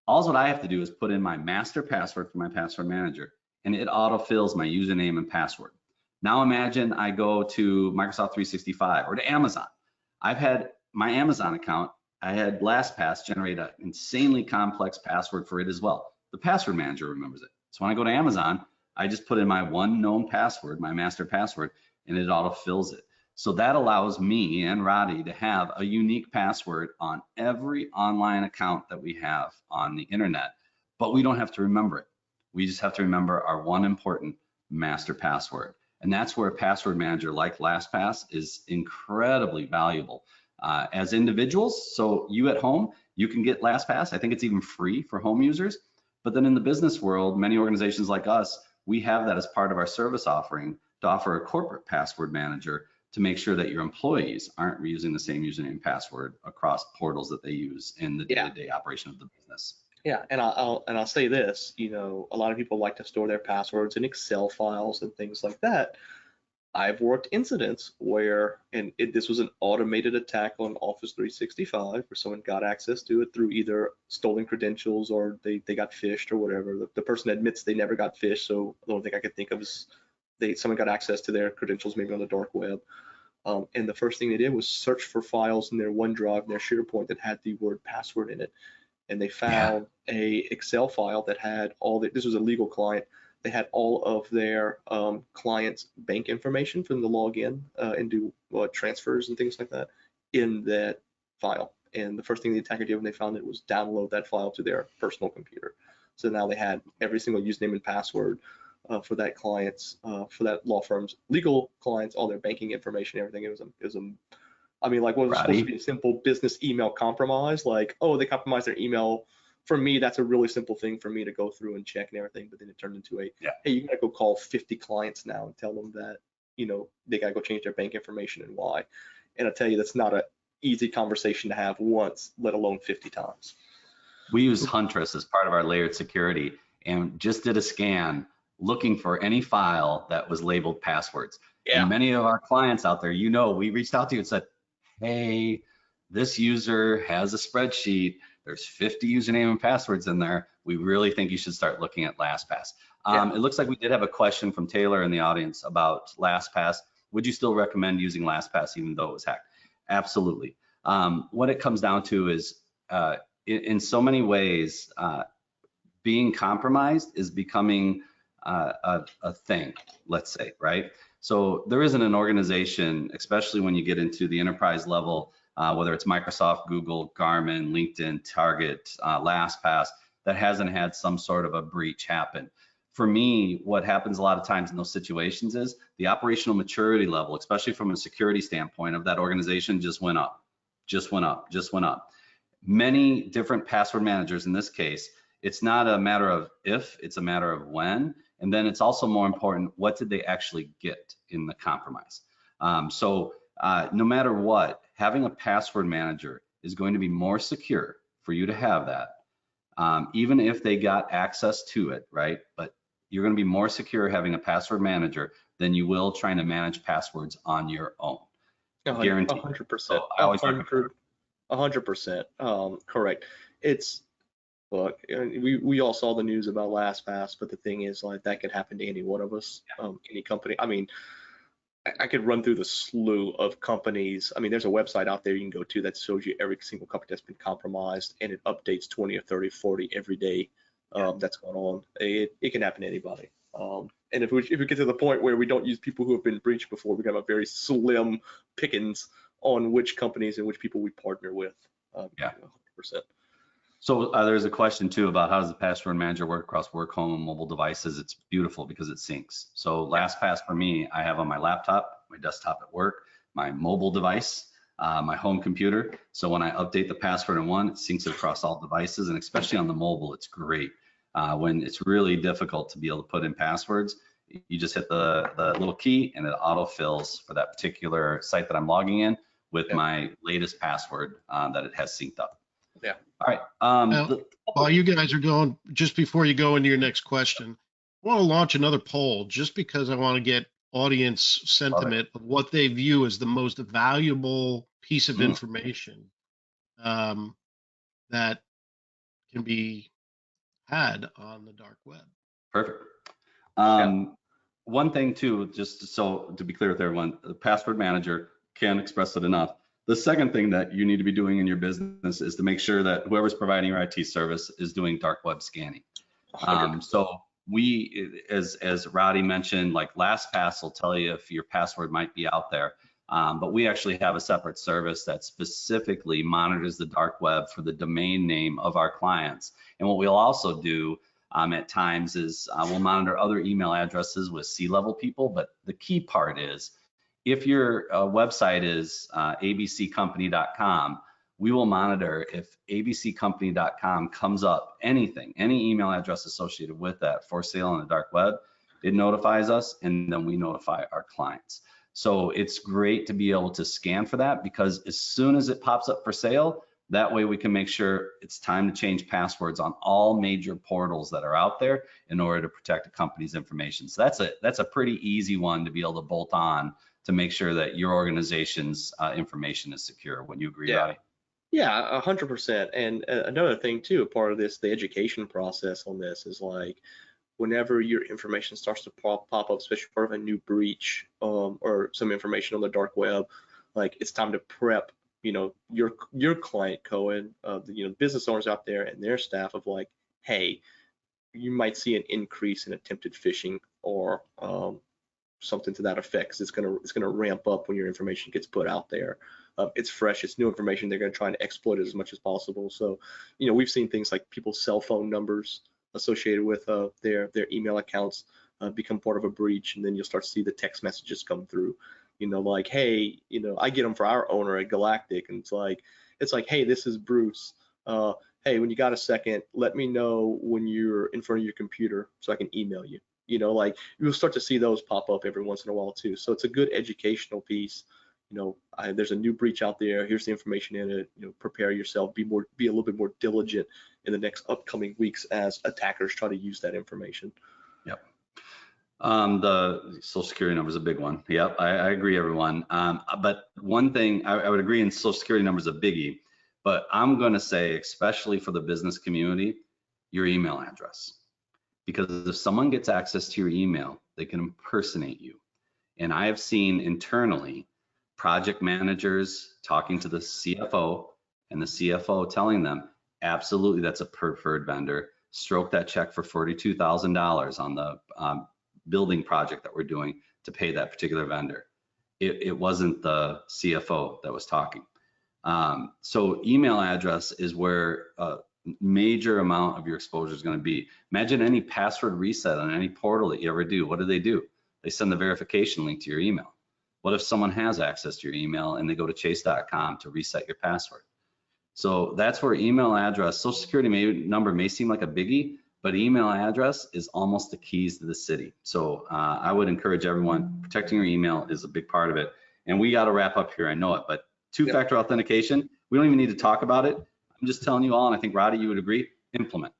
All that I have to do is put in my master password for my password manager, and it autofills my username and password. Now imagine I go to Microsoft 365 or to Amazon. I've had my Amazon account, I had LastPass generate an insanely complex password for it as well. The password manager remembers it. So when I go to Amazon, I just put in my one known password, my master password, and it autofills it. So that allows me and Roddy to have a unique password on every online account that we have on the internet, but we don't have to remember it. We just have to remember our one important master password. And that's where a password manager like LastPass is incredibly valuable as individuals. So you at home, you can get LastPass. I think it's even free for home users. But then in the business world, many organizations like us, we have that as part of our service offering to offer a corporate password manager to make sure that your employees aren't reusing the same username and password across portals that they use in the day-to-day operation of the business. Yeah, and I'll say this, a lot of people like to store their passwords in Excel files and things like that. I've worked incidents where, this was an automated attack on Office 365, where someone got access to it through either stolen credentials or they got phished or whatever. The person admits they never got phished, so the only thing I could think of is someone got access to their credentials maybe on the dark web. And the first thing they did was search for files in their OneDrive and their SharePoint that had the word password in it. And they found a Excel file that had this was a legal client. They had all of their clients' bank information from the login and do transfers and things like that in that file. And the first thing the attacker did when they found it was download that file to their personal computer. So now they had every single username and password for that client's, for that law firm's legal clients, all their banking information, everything. It was I mean, like what was supposed to be a simple business email compromise, like, oh, they compromised their email. For me, that's a really simple thing for me to go through and check and everything, but then it turned into hey, you gotta go call 50 clients now and tell them that, they gotta go change their bank information and why. And I tell you, that's not easy conversation to have once, let alone 50 times. We use Huntress as part of our layered security and just did a scan looking for any file that was labeled passwords. Yeah. And many of our clients out there, you know, we reached out to you and said, hey, this user has a spreadsheet. There's 50 username and passwords in there. We really think you should start looking at LastPass. It looks like we did have a question from Taylor in the audience about LastPass. Would you still recommend using LastPass even though it was hacked? Absolutely. What it comes down to is in so many ways, being compromised is becoming a thing, let's say, right? So there isn't an organization, especially when you get into the enterprise level, whether it's Microsoft, Google, Garmin, LinkedIn, Target, LastPass, that hasn't had some sort of a breach happen. For me, what happens a lot of times in those situations is the operational maturity level, especially from a security standpoint of that organization, just went up, just went up, just went up. Many different password managers in this case, it's not a matter of if, it's a matter of when. And then it's also more important, what did they actually get in the compromise? No matter what, having a password manager is going to be more secure for you to have that, even if they got access to it, right? But you're going to be more secure having a password manager than you will trying to manage passwords on your own. Guaranteed. 100%. So I always 100%. Correct. It's, look, we all saw the news about LastPass, but the thing is, like, that could happen to any one of us, any company. I mean, I could run through the slew of companies. I mean, there's a website out there you can go to that shows you every single company that's been compromised, and it updates 20 or 30, 40 every day that's going on. It can happen to anybody. And if we get to the point where we don't use people who have been breached before, we have a very slim pickings on which companies and which people we partner with. 100%. So there's a question too about how does the password manager work across work, home, and mobile devices. It's beautiful because it syncs. So LastPass for me, I have on my laptop, my desktop at work, my mobile device, my home computer. So when I update the password in one, it syncs it across all devices, and especially on the mobile, it's great. When it's really difficult to be able to put in passwords, you just hit the little key and it auto-fills for that particular site that I'm logging in with my latest password that it has synced up. Yeah. All right. While you guys are going, just before you go into your next question, I want to launch another poll just because I want to get audience sentiment of what they view as the most valuable piece of information that can be had on the dark web. Perfect. One thing too, just so to be clear with everyone, the password manager can't express it enough. The second thing that you need to be doing in your business is to make sure that whoever's providing your IT service is doing dark web scanning. So we, as Roddy mentioned, like LastPass will tell you if your password might be out there, but we actually have a separate service that specifically monitors the dark web for the domain name of our clients. And what we'll also do at times is we'll monitor other email addresses with C-level people, but the key part is if your website is abccompany.com, we will monitor if abccompany.com comes up, anything, any email address associated with that for sale on the dark web, it notifies us and then we notify our clients. So it's great to be able to scan for that because as soon as it pops up for sale, that way we can make sure it's time to change passwords on all major portals that are out there in order to protect a company's information. So that's a pretty easy one to be able to bolt on to make sure that your organization's information is secure. Wouldn't you agree, Roddy? Yeah, 100%. And another thing too, part of this, the education process on this is like, whenever your information starts to pop up, especially part of a new breach or some information on the dark web, like it's time to prep, you know, your client, Cohen, business owners out there and their staff of like, hey, you might see an increase in attempted phishing or something to that effect. It's gonna ramp up when your information gets put out there. It's fresh, it's new information. They're gonna try to exploit it as much as possible. So, you know, we've seen things like people's cell phone numbers associated with their email accounts become part of a breach, and then you'll start to see the text messages come through. You know, like, hey, you know, I get them for our owner at Galactic, and it's like, hey, this is Bruce. Hey, when you got a second, let me know when you're in front of your computer so I can email you. You know, like you'll start to see those pop up every once in a while too. So it's a good educational piece, there's a new breach out there. Here's the information in it. Prepare yourself. Be a little bit more diligent in the next upcoming weeks as attackers try to use that information. Yep. The social security number is a big one. Yep, I agree, everyone. But one thing I would agree in social security number is a biggie, but I'm going to say, especially for the business community, your email address. Because if someone gets access to your email, they can impersonate you. And I have seen internally project managers talking to the CFO and the CFO telling them, absolutely, that's a preferred vendor. Stroke that check for $42,000 on the building project that we're doing to pay that particular vendor. It wasn't the CFO that was talking. So email address is where a major amount of your exposure is going to be. Imagine any password reset on any portal that you ever do. What do? They send the verification link to your email. What if someone has access to your email and they go to chase.com to reset your password? So that's where email address, social security number may seem like a biggie, but email address is almost the keys to the city. So I would encourage everyone, protecting your email is a big part of it. And we got to wrap up here, I know it, but two-factor authentication, we don't even need to talk about it. I'm just telling you all, and I think Roddy, you would agree, implement.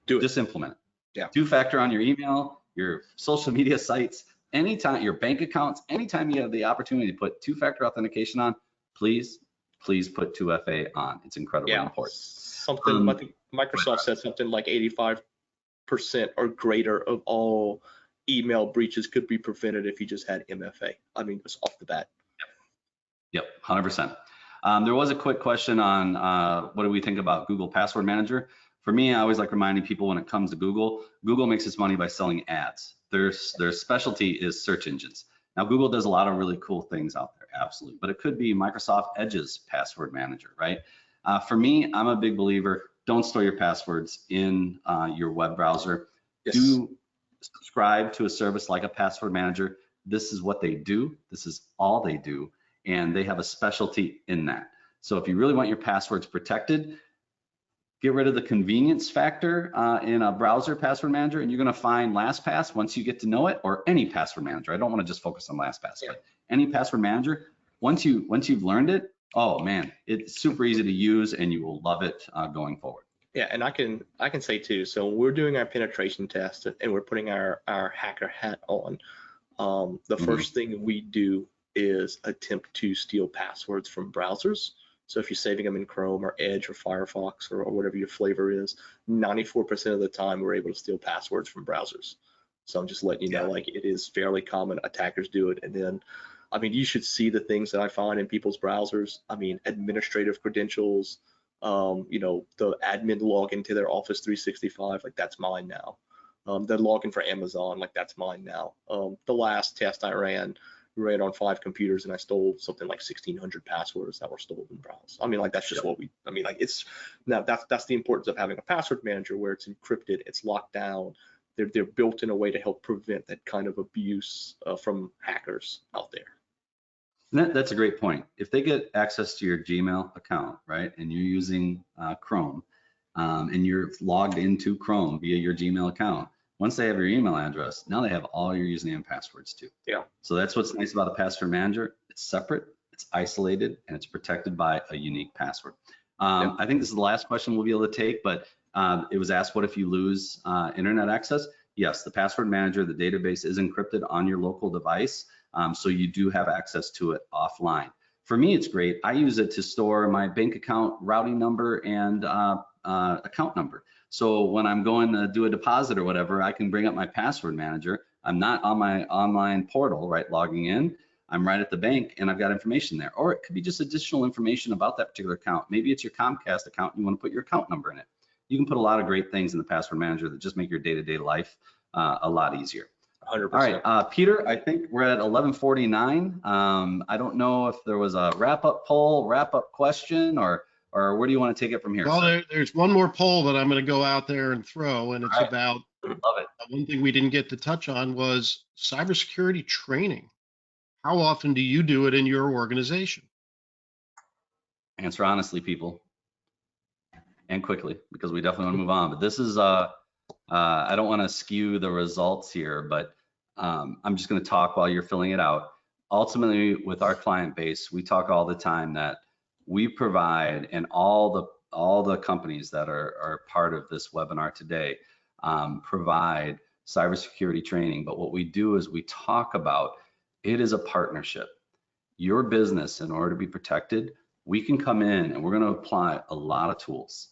Do it. Just implement it. Yeah. Two-factor on your email, your social media sites, anytime, your bank accounts, anytime you have the opportunity to put two-factor authentication on, please put 2FA on. It's incredibly important. Something, I think Microsoft said something like 85% or greater of all email breaches could be prevented if you just had MFA. I mean, just off the bat. Yep, 100%. There was a quick question on what do we think about Google Password Manager? For me, I always like reminding people when it comes to Google makes its money by selling ads. Their specialty is search engines. Now, Google does a lot of really cool things out there, absolutely, but it could be Microsoft Edge's password manager, right? For me, I'm a big believer, don't store your passwords in your web browser. Yes. Do subscribe to a service like a password manager. This is what they do. This is all they do. And they have a specialty in that. So if you really want your passwords protected, get rid of the convenience factor in a browser password manager, and you're going to find LastPass once you get to know it, or any password manager. I don't want to just focus on LastPass, but any password manager, once you've learned it, oh man, it's super easy to use, and you will love it going forward. Yeah, and I can say too. So when we're doing our penetration test and we're putting our hacker hat on, the first thing we do is attempt to steal passwords from browsers. So if you're saving them in Chrome or Edge or Firefox or whatever your flavor is, 94% of the time we're able to steal passwords from browsers. So I'm just letting you know, like, it is fairly common. Attackers do it. And then, I mean, you should see the things that I find in people's browsers. I mean, administrative credentials, the admin login to their Office 365, like that's mine now. The login for Amazon, like that's mine now. The last test I ran on 5 computers, and I stole something like 1,600 passwords that were stolen in browse. I mean, like, that's just what it's now that's the importance of having a password manager where it's encrypted, it's locked down. They're built in a way to help prevent that kind of abuse from hackers out there. That's a great point. If they get access to your Gmail account, right, and you're using Chrome, and you're logged into Chrome via your Gmail account, once they have your email address, now they have all your username and passwords too. Yeah. So that's what's nice about a password manager. It's separate, it's isolated, and it's protected by a unique password. I think this is the last question we'll be able to take, but it was asked, what if you lose internet access? Yes, the password manager, the database is encrypted on your local device, so you do have access to it offline. For me, it's great. I use it to store my bank account routing number and account number. So when I'm going to do a deposit or whatever, I can bring up my password manager. I'm not on my online portal, right, logging in. I'm right at the bank and I've got information there. Or it could be just additional information about that particular account. Maybe it's your Comcast account and you want to put your account number in it. You can put a lot of great things in the password manager that just make your day-to-day life a lot easier. 100%. All right, Peter, I think we're at 11:49. I don't know if there was a wrap-up poll, wrap-up question, or where do you want to take it from here? Well, there's one more poll that I'm going to go out there and throw, and it's about, love it. One thing we didn't get to touch on was cybersecurity training. How often do you do it in your organization? Answer honestly, people, and quickly, because we definitely want to move on. But this is, I don't want to skew the results here, but I'm just going to talk while you're filling it out. ultimately with our client base, we talk all the time that we provide, and all the companies that are part of this webinar today provide cybersecurity training. But what we do is we talk about it is a partnership. Your business, in order to be protected, we can come in and we're going to apply a lot of tools.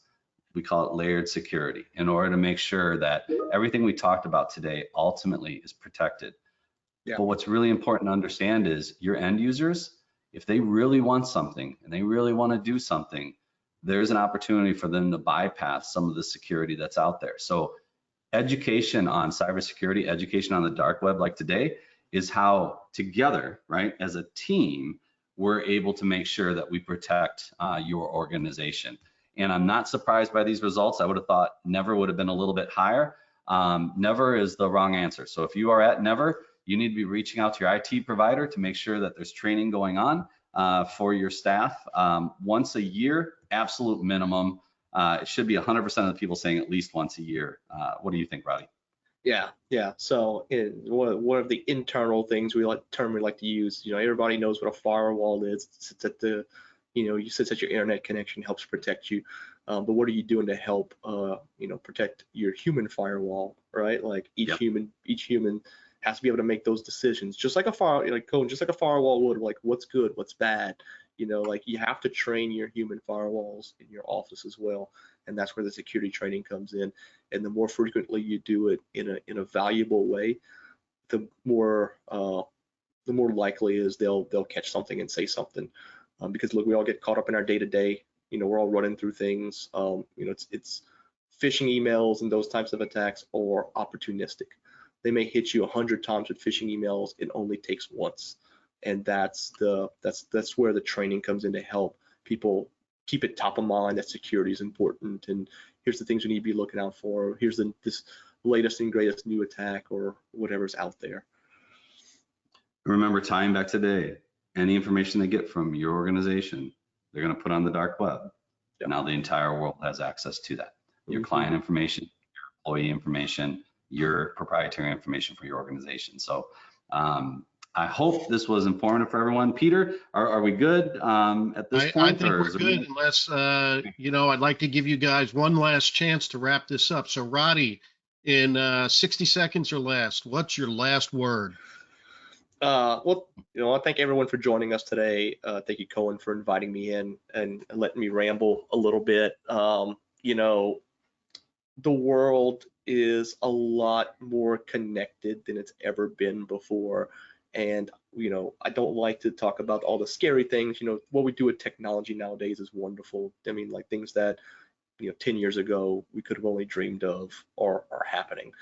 We call it layered security in order to make sure that everything we talked about today ultimately is protected. Yeah. But what's really important to understand is your end users, if they really want something and they really want to do something, there's an opportunity for them to bypass some of the security that's out there. So education on cybersecurity, education on the dark web like today is how together, right, as a team, we're able to make sure that we protect your organization. And I'm not surprised by these results. I would have thought Never would have been a little bit higher. Never is the wrong answer. So if you are at Never, you need to be reaching out to your IT provider to make sure that there's training going on for your staff. Once a year, absolute minimum. It should be 100% of the people saying at least once a year. What do you think, Roddy? Yeah. So one of the internal things we like to use, everybody knows what a firewall is. It sits at the, you sits at your internet connection, helps protect you. But what are you doing to help, protect your human firewall, right? Like each human has to be able to make those decisions, just like Cohen, just like a firewall would, like what's good, what's bad. Like you have to train your human firewalls in your office as well, and that's where the security training comes in. And the more frequently you do it in a valuable way, the more likely is they'll catch something and say something. Because look, we all get caught up in our day-to-day. We're all running through things. It's phishing emails and those types of attacks are opportunistic. They may hit you 100 times with phishing emails. It only takes once. And that's where the training comes in to help people keep it top of mind that security is important. And here's the things we need to be looking out for. Here's this latest and greatest new attack or whatever's out there. Remember, tying back today, any information they get from your organization, they're going to put on the dark web. Yep. Now the entire world has access to that. Your client information, your employee information, your proprietary information for your organization. So I hope this was informative for everyone. Peter, are we good at this point? I think we're good, unless, I'd like to give you guys one last chance to wrap this up. So Roddy, in 60 seconds or less, what's your last word? Well, I thank everyone for joining us today. Thank you, Cohen, for inviting me in and letting me ramble a little bit. The world is a lot more connected than it's ever been before. And, I don't like to talk about all the scary things. What we do with technology nowadays is wonderful. I mean, like things that, 10 years ago, we could have only dreamed of are happening.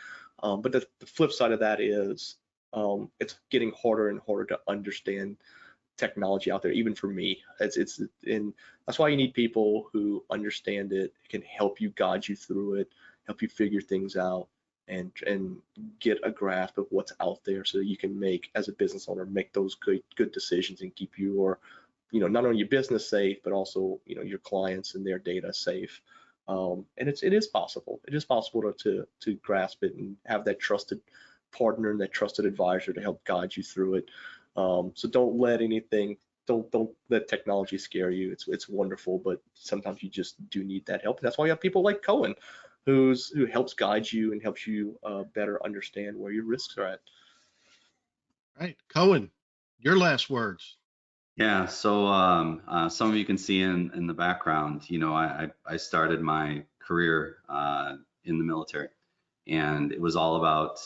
But the flip side of that is it's getting harder and harder to understand technology out there, even for me. And that's why you need people who understand it, can help you, guide you through it, help you figure things out, and get a grasp of what's out there so that you can make, as a business owner, make those good decisions and keep your, not only your business safe, but also, your clients and their data safe. And it is possible. It is possible to grasp it and have that trusted partner and that trusted advisor to help guide you through it. So don't let technology scare you. It's wonderful, but sometimes you just do need that help. And that's why you have people like Cohen, who helps guide you and helps you better understand where your risks are at. Right, Cohen, your last words. Yeah, so some of you can see in the background, I started my career in the military, and it was all about,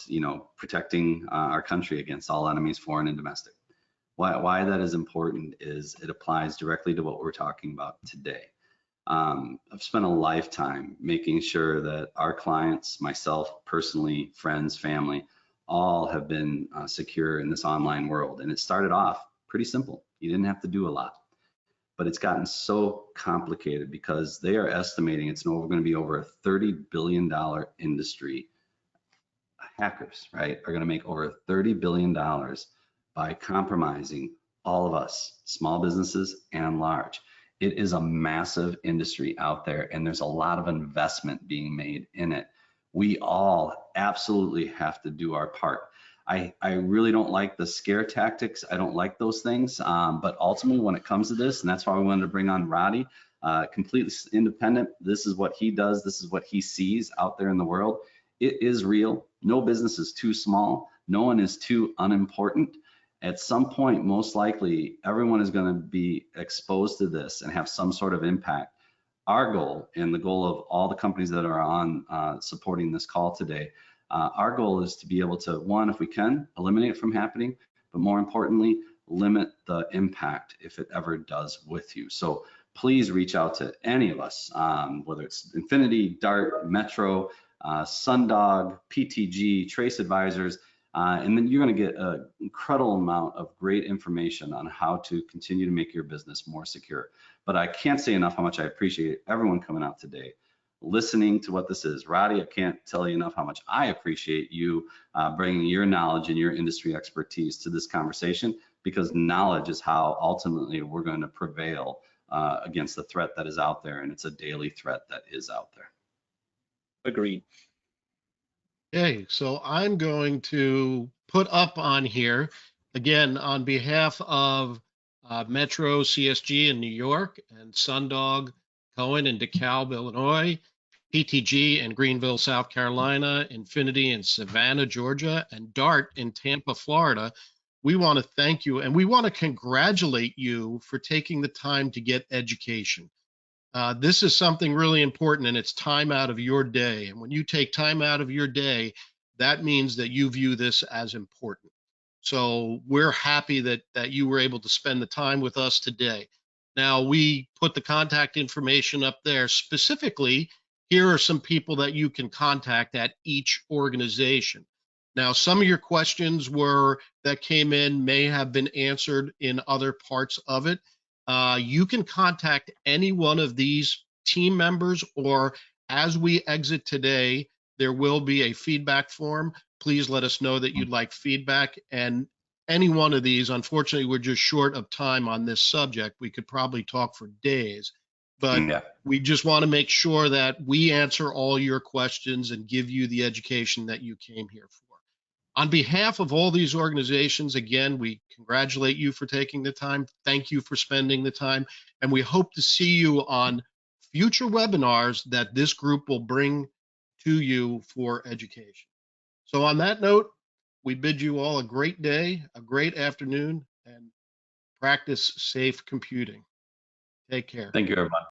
protecting our country against all enemies, foreign and domestic. Why that is important is it applies directly to what we're talking about today. I've spent a lifetime making sure that our clients, myself personally, friends, family, all have been secure in this online world. And it started off pretty simple. You didn't have to do a lot, but it's gotten so complicated because they are estimating it's going to be over a $30 billion industry. Hackers, right, are going to make over $30 billion by compromising all of us, small businesses and large. It is a massive industry out there, and there's a lot of investment being made in it. We all absolutely have to do our part. I really don't like the scare tactics. I don't like those things. But ultimately, when it comes to this, and that's why we wanted to bring on Roddy, completely independent. This is what he does. This is what he sees out there in the world. It is real. No business is too small. No one is too unimportant. At some point, most likely, everyone is going to be exposed to this and have some sort of impact. Our goal, and the goal of all the companies that are on supporting this call today, our goal is to be able to, one, if we can, eliminate it from happening, but more importantly, limit the impact if it ever does with you. So please reach out to any of us, whether it's Infinity, Dart, Metro, Sundog, PTG, Trace Advisors, and then you're going to get an incredible amount of great information on how to continue to make your business more secure. But I can't say enough how much I appreciate everyone coming out today, listening to what this is. Roddy, I can't tell you enough how much I appreciate you bringing your knowledge and your industry expertise to this conversation, because knowledge is how ultimately we're going to prevail against the threat that is out there, and it's a daily threat that is out there. Agreed. Okay, so I'm going to put up on here, again, on behalf of Metro CSG in New York and Sundog Cohen in DeKalb, Illinois, PTG in Greenville, South Carolina, Infinity in Savannah, Georgia, and Dart in Tampa, Florida. We want to thank you and we want to congratulate you for taking the time to get education. This is something really important, and it's time out of your day. And when you take time out of your day, that means that you view this as important. So we're happy that you were able to spend the time with us today. Now, we put the contact information up there. Specifically, here are some people that you can contact at each organization. Now, some of your questions that came in may have been answered in other parts of it. You can contact any one of these team members, or as we exit today, there will be a feedback form. Please let us know that you'd like feedback. And any one of these, unfortunately, we're just short of time on this subject. We could probably talk for days, but we just want to make sure that we answer all your questions and give you the education that you came here for. On behalf of all these organizations, again, we congratulate you for taking the time. Thank you for spending the time. And we hope to see you on future webinars that this group will bring to you for education. So on that note, we bid you all a great day, a great afternoon, and practice safe computing. Take care. Thank you, everyone.